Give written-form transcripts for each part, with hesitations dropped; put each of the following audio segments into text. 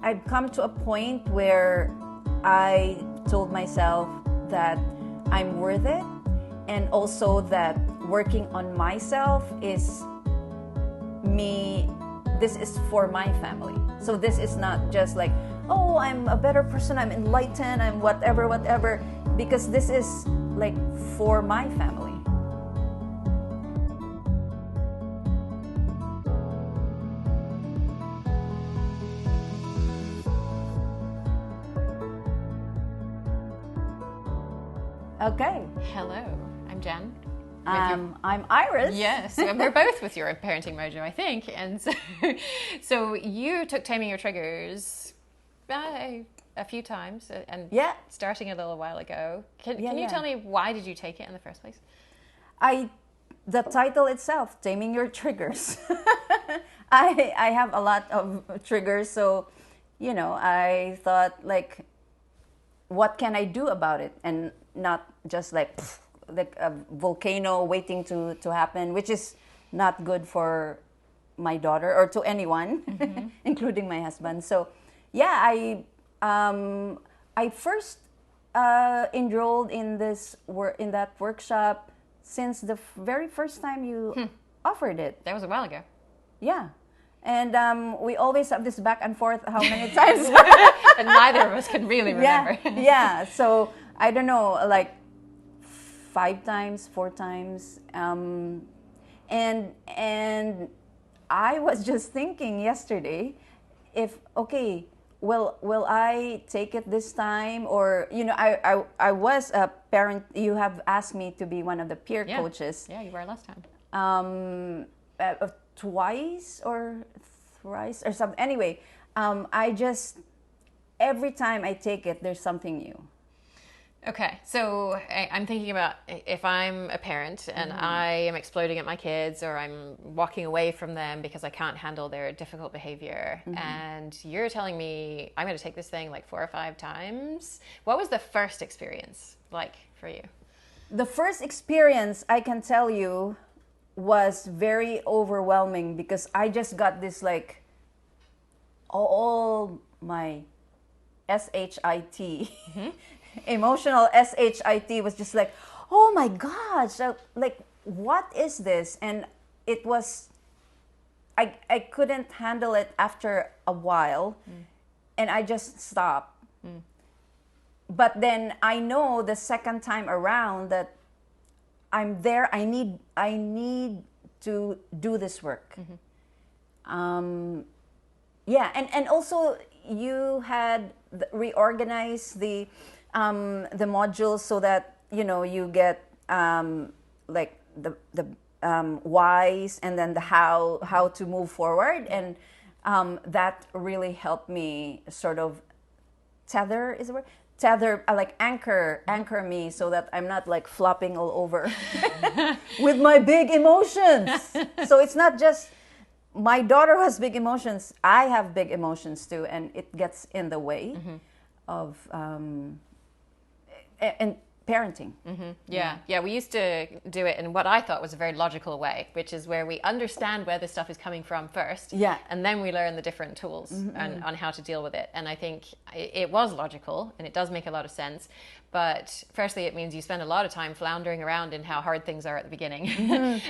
I've come to a point where I told myself that I'm worth it, and also that working on myself is me. This is for my family. So this is not just like, oh, I'm a better person, I'm enlightened, I'm whatever, because this is like for my family. Okay. Hello, I'm Jen. I'm Iris. Yes, and we're both with your parenting mojo, I think. And so you took Taming Your Triggers a few times, and starting a little while ago. Can you tell me, why did you take it in the first place? The title itself, Taming Your Triggers. I have a lot of triggers, so I thought, like, what can I do about it, and not just like a volcano waiting to happen, which is not good for my daughter or to anyone, including my husband. So I first enrolled in that workshop since the very first time you offered it. That was a while ago. Yeah. And we always have this back and forth how many times. And neither of us can really remember. Yeah. So I don't know, like 5 times, 4 times. And I was just thinking yesterday, will I take it this time? Or, I was a parent. You have asked me to be one of the peer coaches. Yeah, you were last time. Twice or thrice or something. Anyway, every time I take it, there's something new. Okay, so I'm thinking about if I'm a parent and I am exploding at my kids, or I'm walking away from them because I can't handle their difficult behavior, and you're telling me I'm going to take this thing like 4 or 5 times. What was the first experience like for you? The first experience, I can tell you, was very overwhelming, because I just got this, like, all my SHIT, emotional SHIT was just like, oh my gosh, like, what is this? And it was, I couldn't handle it after a while, and I just stopped. But then I know the second time around that I'm there. I need to do this work. And also you had reorganized the modules so that you get like the whys, and then the how to move forward, and that really helped me sort of tether, like anchor me, so that I'm not like flopping all over with my big emotions. So it's not just my daughter has big emotions, I have big emotions too, and it gets in the way of and parenting. Yeah, we used to do it in what I thought was a very logical way, which is where we understand where the stuff is coming from first, and then we learn the different tools and on how to deal with it. And I think it was logical, and it does make a lot of sense. But firstly, it means you spend a lot of time floundering around in how hard things are at the beginning.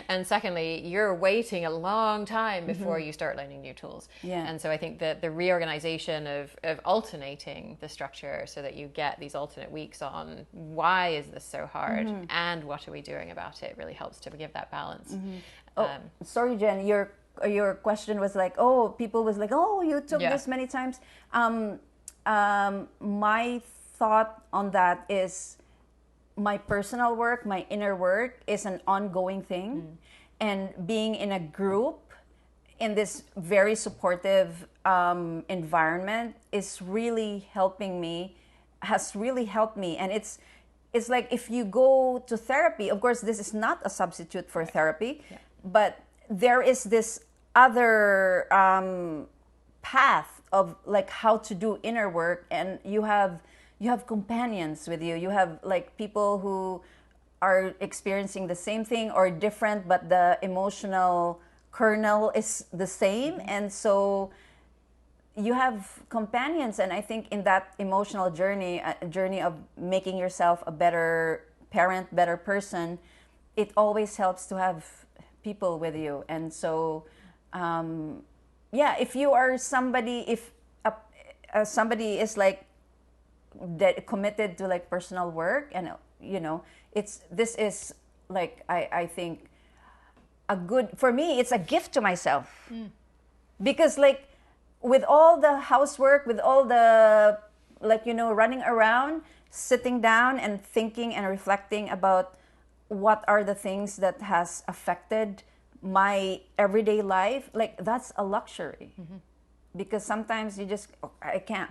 And secondly, you're waiting a long time before you start learning new tools. And so I think that the reorganization of alternating the structure so that you get these alternate weeks on why is this so hard and what are we doing about it really helps to give that balance. Sorry, Jen, your question was like, people was like, you took this many times. My thought on that is, my personal work, my inner work is an ongoing thing, and being in a group in this very supportive environment has really helped me. And it's like, if you go to therapy, of course this is not a substitute for therapy, but there is this other path of like how to do inner work, and you have companions with you. You have like people who are experiencing the same thing or different, but the emotional kernel is the same. And so you have companions, and I think in that emotional journey, a journey of making yourself a better parent, better person, it always helps to have people with you. And so yeah, if you are somebody, if somebody is like committed to like personal work, and this is like, I think a good, for me, it's a gift to myself. Because like with all the housework, with all the like running around, sitting down and thinking and reflecting about what are the things that has affected my everyday life, like that's a luxury. Because sometimes you just, I can't.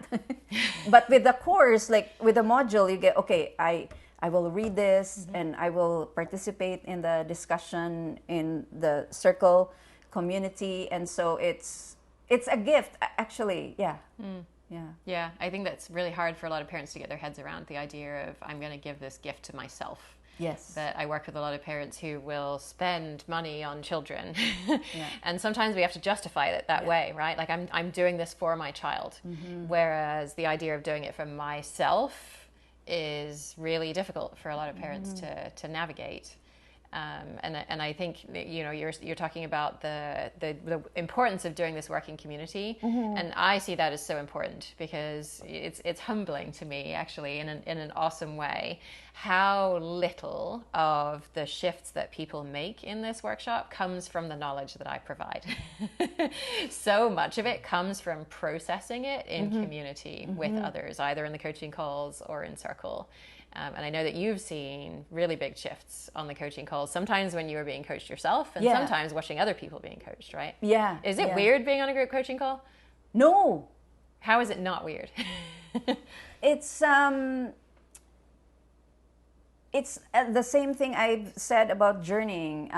But with the course, like with the module, you get, okay, I will read this and I will participate in the discussion in the circle community. And so it's a gift, actually. Yeah. Yeah, I think that's really hard for a lot of parents to get their heads around, the idea of, I'm going to give this gift to myself. Yes. That I work with a lot of parents who will spend money on children. And sometimes we have to justify it that way, right? Like I'm doing this for my child. Whereas the idea of doing it for myself is really difficult for a lot of parents to navigate. And I think you're talking about the importance of doing this work in community, and I see that as so important, because it's humbling to me, actually, in an awesome way, how little of the shifts that people make in this workshop comes from the knowledge that I provide. So much of it comes from processing it in community with others, either in the coaching calls or in circle. And I know that you've seen really big shifts on the coaching calls, sometimes when you were being coached yourself, and sometimes watching other people being coached, right? Yeah. Is it weird being on a group coaching call? No. How is it not weird? It's the same thing I've said about journeying.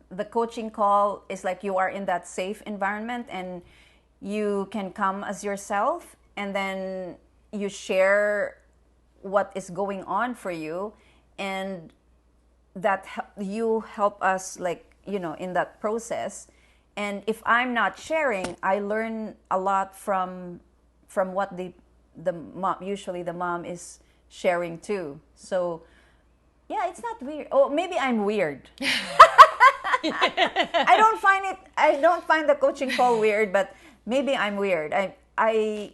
The coaching call is like you are in that safe environment and you can come as yourself, and then you share what is going on for you, and that you help us, like, in that process. And if I'm not sharing, I learn a lot from what the mom, usually the mom, is sharing too. So yeah, it's not weird. Oh, maybe I'm weird. I don't find the coaching call weird, but maybe I'm weird. I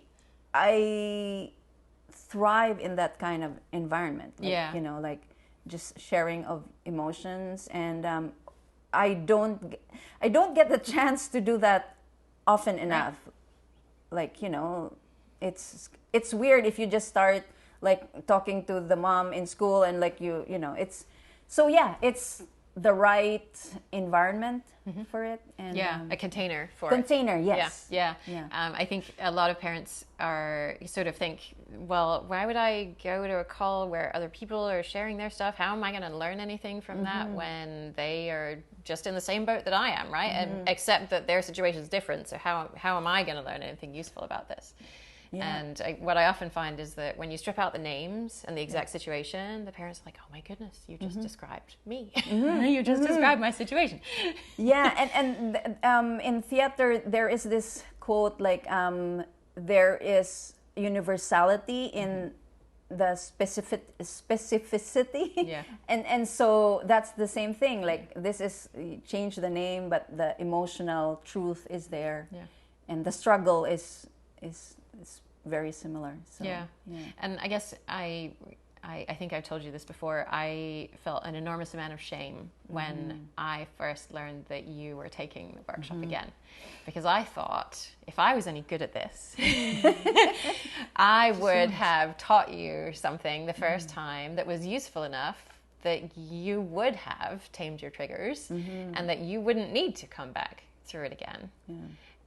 thrive in that kind of environment. Like, like just sharing of emotions, and I don't get the chance to do that often enough. Right. Like, it's weird if you just start like talking to the mom in school, and like it's it's the right environment for it, and a container for container. Yes. Yeah. I think a lot of parents sort of think, well, why would I go to a call where other people are sharing their stuff? How am I going to learn anything from that when they are just in the same boat that I am, right? And except that their situation is different. So how am I going to learn anything useful about this? Yeah. And what I often find is that when you strip out the names and the exact situation, the parents are like, oh my goodness, you just described me. You just described my situation. Yeah, and in theater, there is this quote, like, there is universality in the specificity. Yeah. And so that's the same thing. Like, this is, change the name, but the emotional truth is there. Yeah. And the struggle is very similar. So, yeah. And I guess I think I've told you this before. I felt an enormous amount of shame when I first learned that you were taking the workshop again, because I thought if I was any good at this, I would have taught you something the first time that was useful enough that you would have tamed your triggers and that you wouldn't need to come back through it again. Yeah.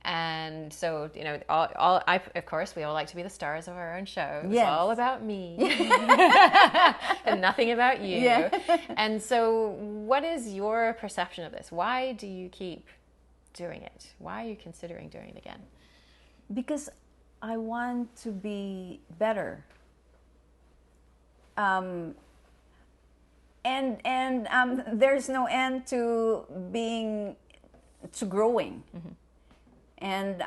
And so, of course, we all like to be the stars of our own show. It's all about me and nothing about you. Yeah. And so what is your perception of this? Why do you keep doing it? Why are you considering doing it again? Because I want to be better. And there's no end to growing. And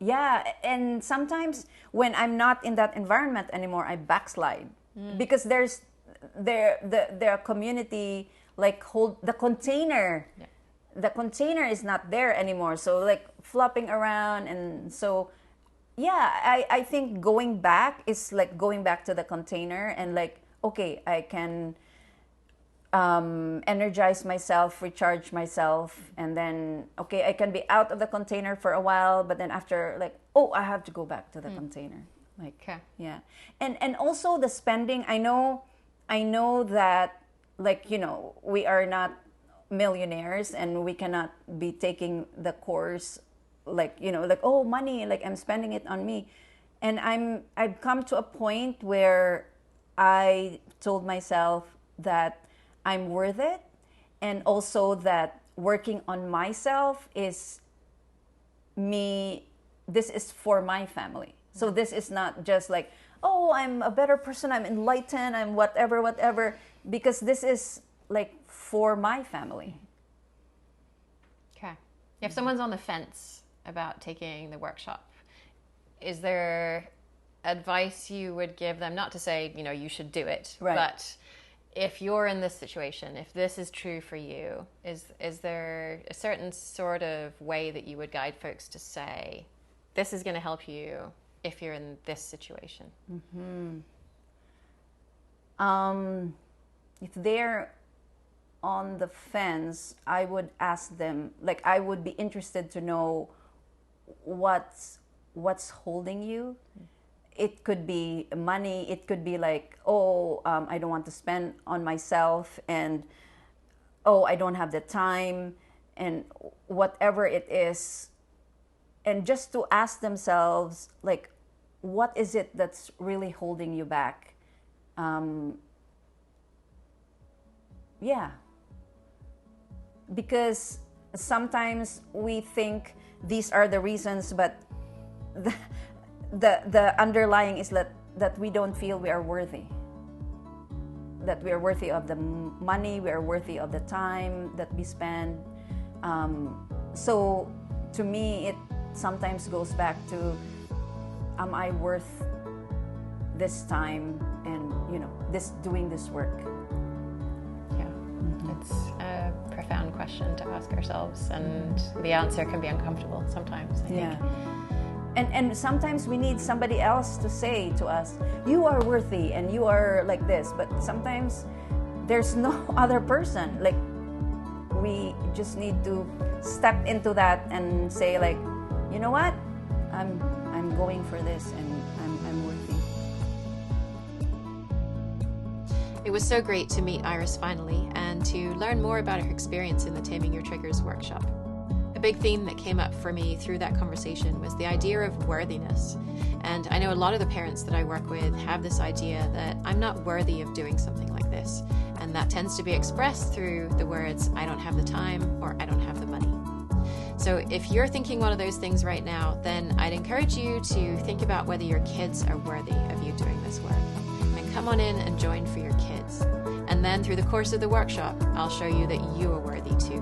Yeah, and sometimes when I'm not in that environment anymore, I backslide because their community like hold the container. Yeah. The container is not there anymore, so like flopping around, and so yeah, I think going back is like going back to the container and like, okay, I can energize myself, recharge myself, and then okay, I can be out of the container for a while, but then after like, oh, I have to go back to the container. Like, okay. Yeah, and also the spending. I know that like, you know, we are not millionaires and we cannot be taking the course like, you know, like, oh, money, like I'm spending it on me, and I've come to a point where I told myself that I'm worth it, and also that working on myself is me, this is for my family. So this is not just like, oh, I'm a better person, I'm enlightened, I'm whatever, because this is like for my family. Okay. If someone's on the fence about taking the workshop, is there advice you would give them? Not to say, you know, you should do it, right, but if you're in this situation, if this is true for you, is there a certain sort of way that you would guide folks to say, this is going to help you if you're in this situation? If they're on the fence, I would ask them, like, I would be interested to know what's holding you. It could be money. It could be like, oh, I don't want to spend on myself, and oh, I don't have the time, and whatever it is. And just to ask themselves, like, what is it that's really holding you back? Yeah. Because sometimes we think these are the reasons, but the underlying is that we don't feel we are worthy. That we are worthy of the money, we are worthy of the time that we spend. So to me, it sometimes goes back to, am I worth this time and, you know, doing this work? It's a profound question to ask ourselves, and the answer can be uncomfortable sometimes, I think. And sometimes we need somebody else to say to us, you are worthy and you are like this, but sometimes there's no other person. Like, we just need to step into that and say, like, you know what, I'm going for this, and I'm worthy. It was so great to meet Iris finally and to learn more about her experience in the Taming Your Triggers workshop. A big theme that came up for me through that conversation was the idea of worthiness. And I know a lot of the parents that I work with have this idea that I'm not worthy of doing something like this. And that tends to be expressed through the words, I don't have the time, or I don't have the money. So if you're thinking one of those things right now, then I'd encourage you to think about whether your kids are worthy of you doing this work. And come on in and join for your kids. And then through the course of the workshop, I'll show you that you are worthy too.